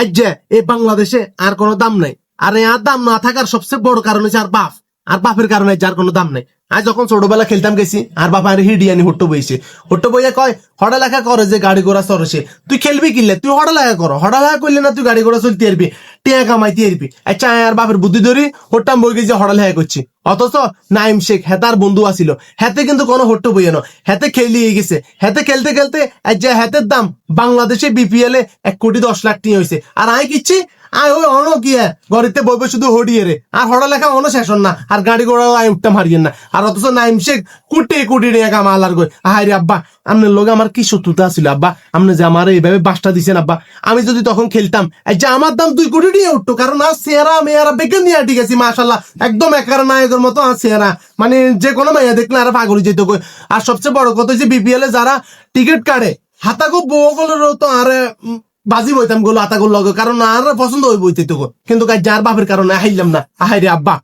আজ যে এই বাংলাদেশে আর কোনো দাম নাই। আর আর দাম না থাকার সবচেয়ে বড় কারণ হচ্ছে আর বাপ, আর বাপের কারণে যার কোনো দাম নাই। আজ যখন ছোটবেলা খেলতাম গেছি আর বাবা আর হিডিয়ানি হুট্টো বইছে, হুট্টো বইয়া কয় হড়ালেখা করে যে গাড়ি ঘোড়া চড়ছে, তুই খেলবি কিনলে তুই হড়ালেখা করো, হড়ালেখা করলে না তুই গাড়ি ঘোড়া চলতে পারবি, টিয়া কামাইতে পারবি। আচ্ছা আর বাপের বুদ্ধি ধরি হট্টাম বই গেছি হড়ালেখা করছি। অথচ নাইম শেখ হেতার বন্ধু আসিল, হেতে কিন্তু কোনো হট্টো বইয়ে না, হেতে খেলিয়ে গেছে, হেতে খেলতে খেলতে যে হেতের দাম বাংলাদেশে বিপিএল এ 1,10,00,000 টাকা হয়েছে। আর আই কিচ্ছি আয় ওই অন কি গড়িতে বইবে শুধু হডিয়ে রে, আর হড়া লেখা অন শেষন না, আর গাড়ি ঘোড়াও আয় উঠতাম হারিয়েন না। আর অথচ নাইম শেখ কোটি কোটি টাকা কামালার গই। হাই রে আব্বা, আপনার লোক আমার কি শত্রুতা ছিল আব্বা, আপনি যে আমার এইভাবে বাসটা দিছেন আব্বা। আমি যদি তখন খেলতাম যে আমার দাম 2 কোটি টাকা উঠতো, কারণ আর চেহারা মেয়েরা বেগেন নিয়ে ঠিক আছে মাশাল্লাহ, একদম একার নায়কের মতো আর চেহারা, মানে যে কোনো মেয়ে দেখলে আর পাগল যেত কই। আর সবচেয়ে বড় কথা যে বিপিএল এ যারা টিকিট কাটে হাতাগো বউগুলোরও তো আর বাজি বইতাম গোল আতা গোল লগে, কারণ আর পছন্দ হয়ে বইতে তো, কিন্তু যার বাপের কারণে হাইলাম না। আহাই রে আব্বা।